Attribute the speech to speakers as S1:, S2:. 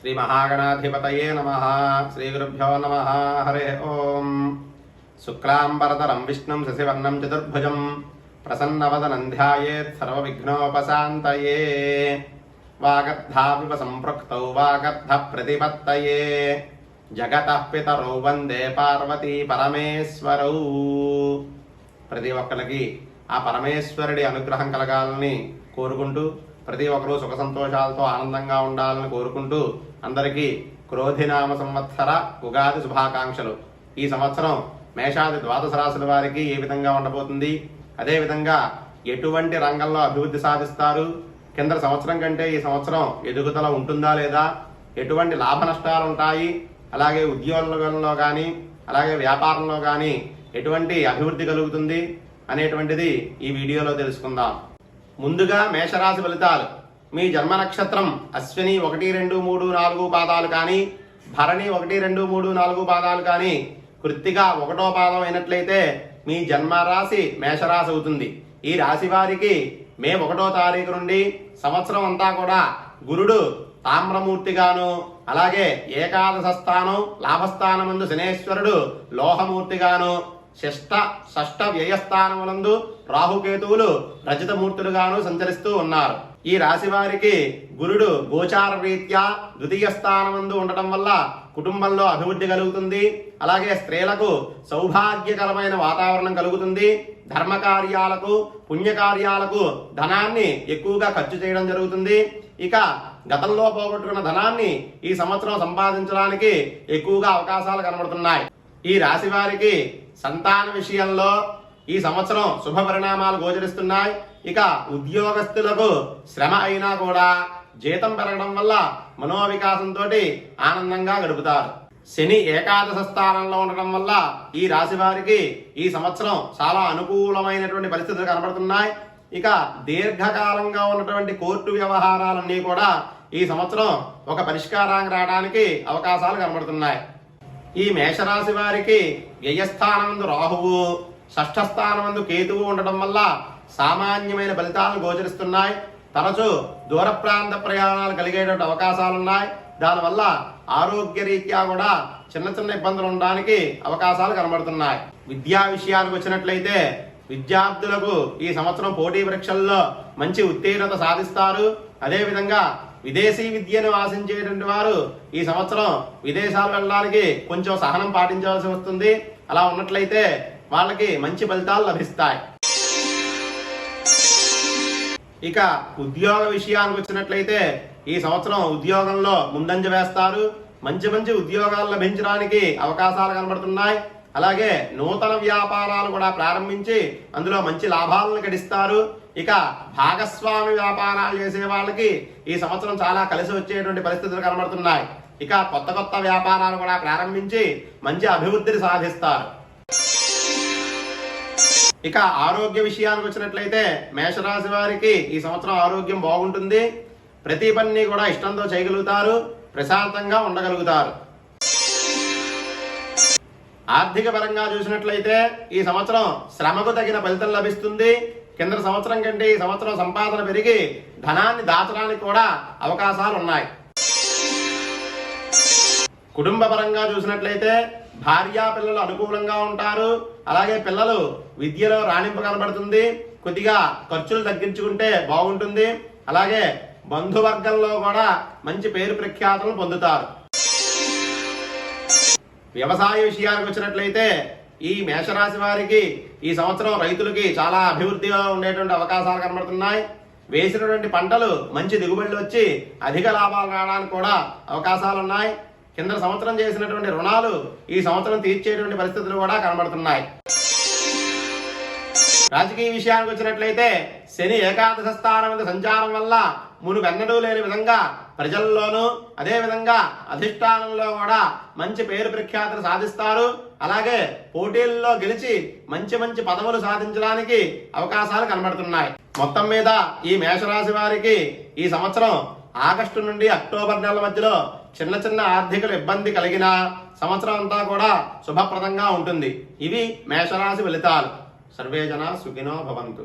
S1: శ్రీ మహాగణాధిపతయే నమః. శ్రీ గురుభ్యో నమః. హరి ఓం. శుక్లాంబరధరం విష్ణుం శశివర్ణం చతుర్భుజం ప్రసన్నవదనం ధ్యాయేత్ సర్వవిఘ్నోపశాంతయే. వాగర్ధావివ సంపృక్తౌ వాగర్ధ ప్రతిపత్తయే జగతః పితరౌ వందే పార్వతీ పరమేశ్వరౌ. ప్రతి ఒక్కరికి ఆ పరమేశ్వరుడి అనుగ్రహం కలగాలని కోరుకుంటూ, ప్రతి ఒక్కరూ సుఖ సంతోషాలతో ఆనందంగా ఉండాలని కోరుకుంటూ, అందరికీ క్రోధినామ సంవత్సర ఉగాది శుభాకాంక్షలు. ఈ సంవత్సరం మేషాది ద్వాదశ రాశుల వారికి ఏ విధంగా ఉండబోతుంది, అదేవిధంగా ఎటువంటి రంగంలో అభివృద్ధి సాధిస్తారు, కింద సంవత్సరం కంటే ఈ సంవత్సరం ఎదుగుదల ఉంటుందా లేదా, ఎటువంటి లాభ నష్టాలు ఉంటాయి, అలాగే ఉద్యోగంలో కానీ అలాగే వ్యాపారంలో కానీ ఎటువంటి అభివృద్ధి కలుగుతుంది అనేటువంటిది ఈ వీడియోలో తెలుసుకుందాం. ముందుగా మేషరాశి ఫలితాలు. మీ జన్మ నక్షత్రం అశ్విని 1, 2, 3, 4 పాదాలు కానీ, భరణి 1, 2, 3, 4 పాదాలు కానీ, కృత్తిక 1వ పాదం అయినట్లయితే మీ జన్మరాశి మేషరాశి అవుతుంది. ఈ రాశి వారికి మే 1వ తారీఖు నుండి సంవత్సరం అంతా కూడా గురుడు తామ్రమూర్తిగాను, అలాగే ఏకాదశ స్థానం లాభస్థానమందు శనేశ్వరుడు లోహమూర్తిగాను, షష్ఠ వ్యయస్థానములందు రాహుకేతువులు రజతమూర్తులుగాను సంచరిస్తూ ఉన్నారు. ఈ రాశి వారికి గురుడు గోచార రీత్యా ద్వితీయ స్థానమందు ఉండటం వల్ల కుటుంబంలో అభివృద్ధి కలుగుతుంది. అలాగే స్త్రీలకు సౌభాగ్యకరమైన వాతావరణం కలుగుతుంది. ధర్మకార్యాలకు పుణ్యకార్యాలకు ధనాన్ని ఎక్కువగా ఖర్చు చేయడం జరుగుతుంది. ఇక గతంలో పోగొట్టుకున్న ధనాన్ని ఈ సంవత్సరం సంపాదించడానికి ఎక్కువగా అవకాశాలు కనబడుతున్నాయి. ఈ రాశి వారికి సంతాన విషయంలో ఈ సంవత్సరం శుభ పరిణామాలు గోచరిస్తున్నాయి. ఇక ఉద్యోగస్తులకు శ్రమ అయినా కూడా జీతం పెరగడం వల్ల మనోవికాసంతో ఆనందంగా గడుపుతారు. శని ఏకాదశ స్థానంలో ఉండటం వల్ల ఈ రాశి వారికి ఈ సంవత్సరం చాలా అనుకూలమైనటువంటి పరిస్థితులు కనబడుతున్నాయి. ఇక దీర్ఘకాలంగా ఉన్నటువంటి కోర్టు వ్యవహారాలన్నీ కూడా ఈ సంవత్సరం ఒక పరిష్కారానికి రావడానికి అవకాశాలు కనబడుతున్నాయి. ఈ మేషరాశి వారికి వ్యయస్థానమందు రాహువు, షష్ఠ స్థానమందు కేతువు ఉండటం వల్ల సామాన్యమైన ఫలితాలను గోచరిస్తున్నాయి. తరచూ దూర ప్రాంత ప్రయాణాలు కలిగేటువంటి అవకాశాలున్నాయి. దానివల్ల ఆరోగ్య రీత్యా కూడా చిన్న ఇబ్బందులు ఉండడానికి అవకాశాలు కనబడుతున్నాయి. విద్యా విషయానికి వచ్చినట్లయితే విద్యార్థులకు ఈ సంవత్సరం పోటీ పరీక్షల్లో మంచి ఉత్తీర్ణత సాధిస్తారు. అదేవిధంగా విదేశీ విద్యను ఆశించేటువంటి వారు ఈ సంవత్సరం విదేశాలు వెళ్ళడానికి కొంచెం సహనం పాటించవలసి వస్తుంది. అలా ఉన్నట్లయితే వాళ్ళకి మంచి ఫలితాలు లభిస్తాయి. ఇక ఉద్యోగ విషయానికి వచ్చినట్లయితే ఈ సంవత్సరం ఉద్యోగంలో ముందంజ వేస్తారు. మంచి ఉద్యోగాలు లభించడానికి అవకాశాలు కనబడుతున్నాయి. అలాగే నూతన వ్యాపారాలు కూడా ప్రారంభించి అందులో మంచి లాభాలను గడిస్తారు. ఇక భాగస్వామి వ్యాపారాలు చేసే వాళ్ళకి ఈ సంవత్సరం చాలా కలిసి వచ్చేటువంటి పరిస్థితులు కనబడుతున్నాయి. ఇక కొత్త వ్యాపారాలు కూడా ప్రారంభించి మంచి అభివృద్ధిని సాధిస్తారు. ఇక ఆరోగ్య విషయానికి వచ్చినట్లయితే మేషరాశి వారికి ఈ సంవత్సరం ఆరోగ్యం బాగుంటుంది. ప్రతి పని కూడా ఇష్టంతో చేయగలుగుతారు. ప్రశాంతంగా ఉండగలుగుతారు. ఆర్థిక పరంగా చూసినట్లయితే ఈ సంవత్సరం శ్రమకు తగిన ఫలితం లభిస్తుంది. కింద సంవత్సరం కంటే ఈ సంవత్సరం సంపాదన పెరిగి ధనాన్ని దాచడానికి కూడా అవకాశాలు ఉన్నాయి. కుటుంబ పరంగా చూసినట్లయితే భార్యా పిల్లలు అనుకూలంగా ఉంటారు. అలాగే పిల్లలు విద్యలో రాణింపు కనబడుతుంది. కొద్దిగా ఖర్చులు తగ్గించుకుంటే బాగుంటుంది. అలాగే బంధువర్గంలో కూడా మంచి పేరు ప్రఖ్యాతులు పొందుతారు. వ్యవసాయ విషయానికి వచ్చినట్లయితే ఈ మేషరాశి వారికి ఈ సంవత్సరం రైతులకి చాలా అభివృద్ధిగా ఉండేటువంటి అవకాశాలు కనబడుతున్నాయి. వేసినటువంటి పంటలు మంచి దిగుబడులు వచ్చి అధిక లాభాలు రావడానికి కూడా అవకాశాలు ఉన్నాయి. కింద సంవత్సరం చేసినటువంటి రుణాలు ఈ సంవత్సరం తీర్చేటువంటి పరిస్థితులు కూడా కనబడుతున్నాయి. రాజకీయ విషయానికి వచ్చినట్లయితే శని ఏకాదశ స్థానం మీద సంచారం వల్ల మునుపెన్నడూ లేని విధంగా ప్రజల్లోనూ అదేవిధంగా అధిష్టానంలో కూడా మంచి పేరు ప్రఖ్యాతులు సాధిస్తారు. అలాగే పోటీల్లో గెలిచి మంచి పదవులు సాధించడానికి అవకాశాలు కనబడుతున్నాయి. మొత్తం మీద ఈ మేషరాశి వారికి ఈ సంవత్సరం ఆగస్టు నుండి అక్టోబర్ నెలల మధ్యలో చిన్న ఆర్థిక ఇబ్బంది కలిగిన సంవత్సరం అంతా కూడా శుభప్రదంగా ఉంటుంది. ఇవి మేషరాశి ఫలితాలు. సర్వే జనా సుఖినో భవంతు.